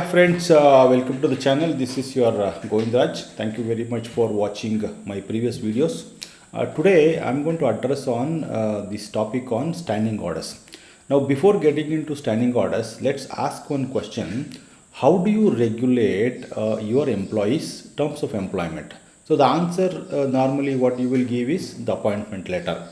Hi friends, welcome to the channel. This is your Govindraj. Thank you very much for watching my previous videos. Today I am going to address on this topic on standing orders. Now before getting into standing orders, let's ask one question. How do you regulate your employees' terms of employment? So the answer normally what you will give is the appointment letter.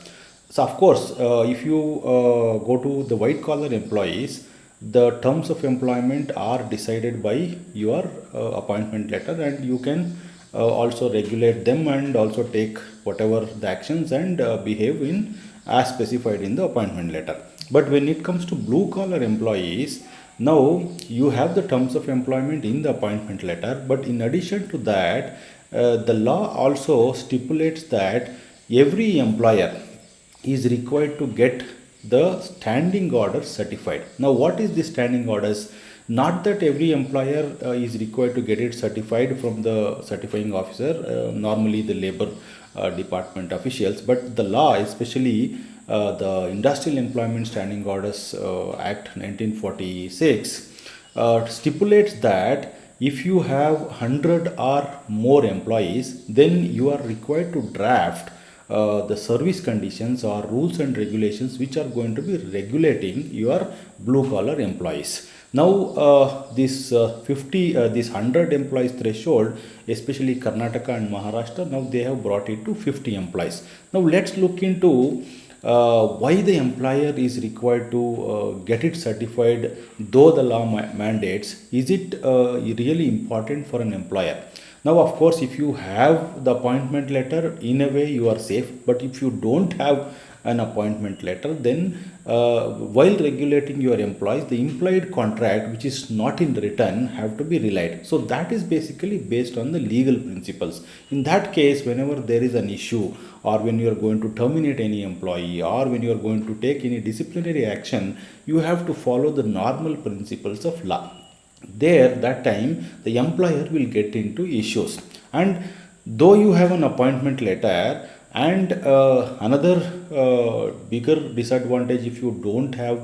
So of course, if you go to the white collar employees, the terms of employment are decided by your appointment letter, and you can also regulate them and also take whatever the actions and behave in as specified in the appointment letter. But when it comes to blue collar employees, now you have the terms of employment in the appointment letter, but in addition to that, the law also stipulates that every employer is required to get the standing order certified. Now, what is the standing orders? Not that every employer is required to get it certified from the certifying officer, normally the labor department officials, but the law, especially the Industrial Employment Standing Orders Act 1946, stipulates that if you have 100 or more employees, then you are required to draft the service conditions or rules and regulations which are going to be regulating your blue collar employees. Now this 100 employees threshold, especially Karnataka and Maharashtra, now they have brought it to 50 employees. Now let's look into why the employer is required to get it certified, though the law mandates. Is it really important for an employer? Now, of course, if you have the appointment letter, in a way you are safe. But if you don't have an appointment letter, then while regulating your employees, the implied contract, which is not in written, have to be relied. So that is basically based on the legal principles. In that case, whenever there is an issue, or when you are going to terminate any employee, or when you are going to take any disciplinary action, you have to follow the normal principles of law. There, that time the employer will get into issues. And though you have an appointment letter, and another bigger disadvantage if you don't have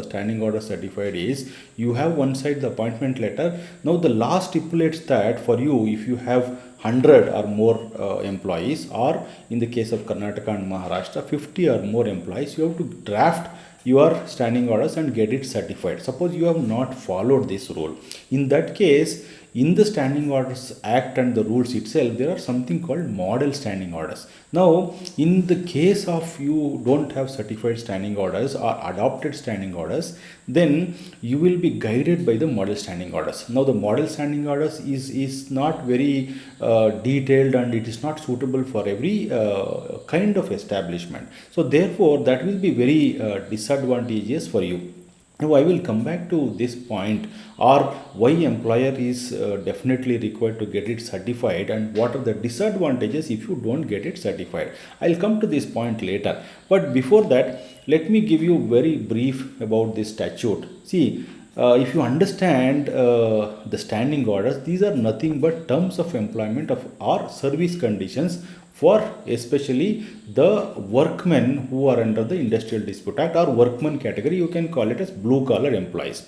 standing order certified is you have one side the appointment letter. Now the law stipulates that for you, if you have 100 or more employees, or in the case of Karnataka and Maharashtra 50 or more employees, you have to draft your standing orders and get it certified. Suppose you have not followed this rule, in that case, in the Standing Orders Act and the rules itself, there are something called model standing orders. Now in the case of you don't have certified standing orders or adopted standing orders, then you will be guided by the model standing orders. Now the model standing orders is not very detailed, and it is not suitable for every kind of establishment. So therefore that will be very disadvantageous for you. Now I will come back to this point, or why employer is definitely required to get it certified, and what are the disadvantages if you don't get it certified. I'll come to this point later. But before that, let me give you very brief about this statute. See, if you understand the standing orders, these are nothing but terms of employment of or service conditions for especially the workmen who are under the Industrial Dispute Act or workman category. You can call it as blue collar employees.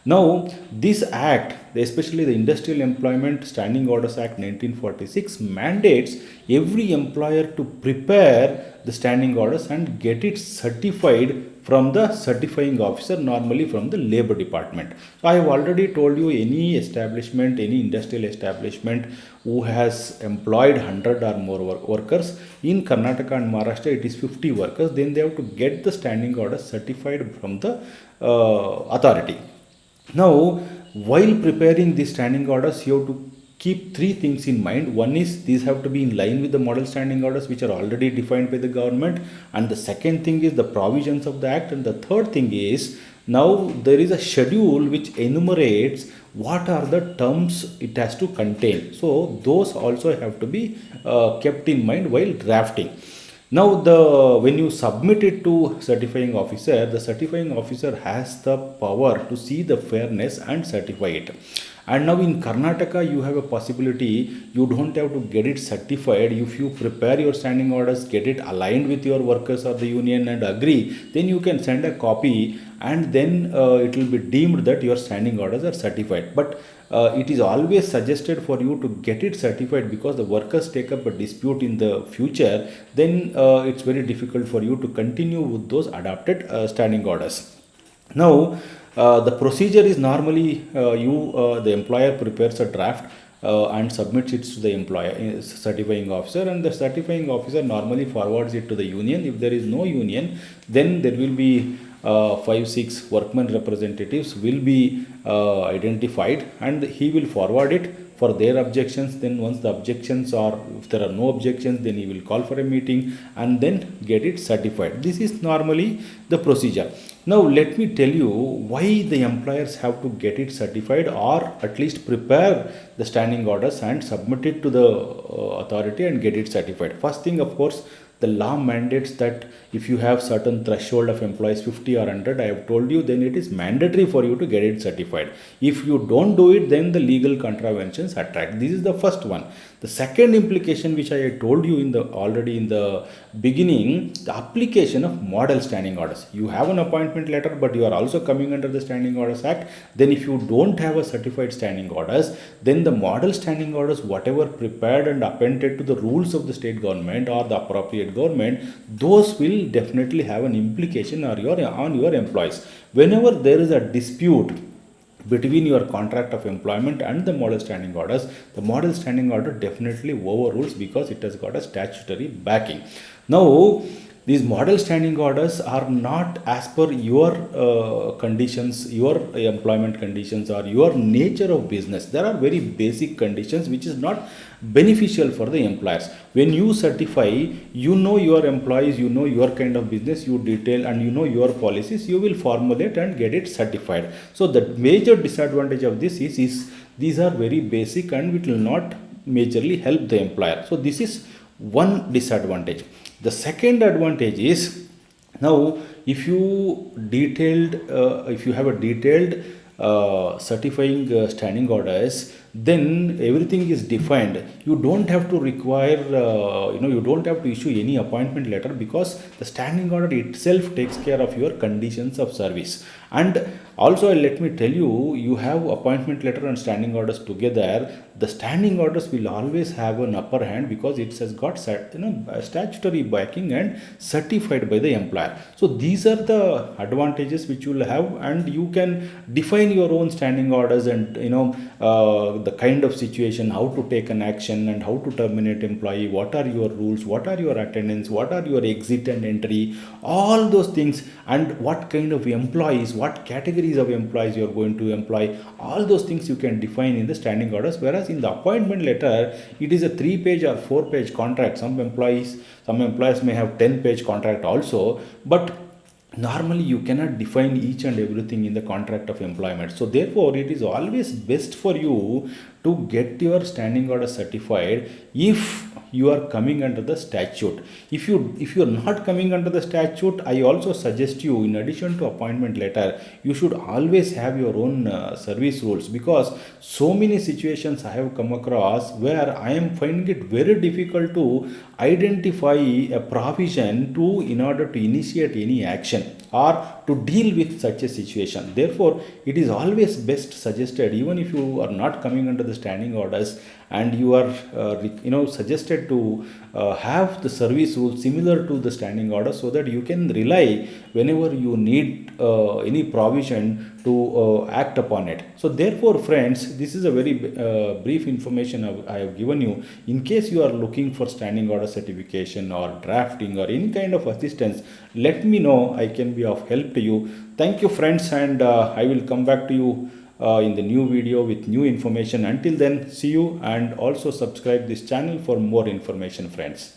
Now this act, especially the Industrial Employment Standing Orders Act 1946, mandates every employer to prepare the standing orders and get it certified from the certifying officer, normally from the labor department. So I have already told you, any establishment, any industrial establishment who has employed 100 or more workers, in Karnataka and Maharashtra it is 50 workers, then they have to get the standing order certified from the authority. Now, while preparing the standing orders, you have to keep three things in mind. One is these have to be in line with the model standing orders which are already defined by the government, and the second thing is the provisions of the act, and the third thing is now there is a schedule which enumerates what are the terms it has to contain. So those also have to be kept in mind while drafting. Now the when you submit it to certifying officer, the certifying officer has the power to see the fairness and certify it. And now in Karnataka, you have a possibility, you don't have to get it certified. If you prepare your standing orders, get it aligned with your workers or the union and agree, then you can send a copy, and then it will be deemed that your standing orders are certified. But it is always suggested for you to get it certified, because the workers take up a dispute in the future, then it's very difficult for you to continue with those adopted standing orders. Now, the procedure is normally the employer prepares a draft and submits it to the employer certifying officer, and the certifying officer normally forwards it to the union. If there is no union, then there will be 5-6 workmen representatives will be identified, and he will forward it for their objections. Then once the objections are, if there are no objections, then he will call for a meeting and then get it certified. This is normally the procedure. Now let me tell you why the employers have to get it certified, or at least prepare the standing orders and submit it to the authority and get it certified. First thing, of course, the law mandates that if you have certain threshold of employees 50 or 100, I have told you, then it is mandatory for you to get it certified. If you don't do it, then the legal contraventions attract. This is the first one. The second implication, which I told you already in the beginning, the application of model standing orders. You have an appointment letter, but you are also coming under the Standing Orders Act. Then if you don't have a certified standing orders, then the model standing orders, whatever prepared and appended to the rules of the state government or the appropriate government, those will definitely have an implication on your employees. Whenever there is a dispute between your contract of employment and the model standing orders, the model standing order definitely overrules, because it has got a statutory backing. Now, these model standing orders are not as per your conditions, your employment conditions, or your nature of business. There are very basic conditions which is not beneficial for the employers. When you certify, you know your employees, you know your kind of business, you detail, and you know your policies, you will formulate and get it certified. So the major disadvantage of this is these are very basic and it will not majorly help the employer. So this is one disadvantage. The second advantage is, now if you have a detailed certifying standing orders, then everything is defined. You don't have to require you don't have to issue any appointment letter, because the standing order itself takes care of your conditions of service. And also, let me tell you, you have appointment letter and standing orders together, the standing orders will always have an upper hand, because it has got statutory backing and certified by the employer. So these are the advantages which you will have, and you can define your own standing orders, and the kind of situation, how to take an action and how to terminate employee, what are your rules, what are your attendance, what are your exit and entry, all those things, and what kind of employees, what categories of employees you are going to employ, all those things you can define in the standing orders. Whereas in the appointment letter, it is a 3-page or 4-page contract. Some employers may have 10-page contract also, but normally you cannot define each and everything in the contract of employment. So therefore, it is always best for you to get your standing order certified if you are coming under the statute. If you are not coming under the statute, I also suggest you, in addition to appointment letter, you should always have your own service rules, because so many situations I have come across where I am finding it very difficult to identify a provision in order to initiate any action or to deal with such a situation. Therefore, it is always best suggested, even if you are not coming under the standing orders, and you are suggested to have the service rules similar to the standing order, so that you can rely whenever you need any provision to act upon it. So therefore, friends, this is a very brief information I have given you. In case you are looking for standing order certification or drafting or any kind of assistance, let me know. I can be of help to you. Thank you, friends, and I will come back to you in the new video with new information. Until then, see you, and also subscribe this channel for more information, friends.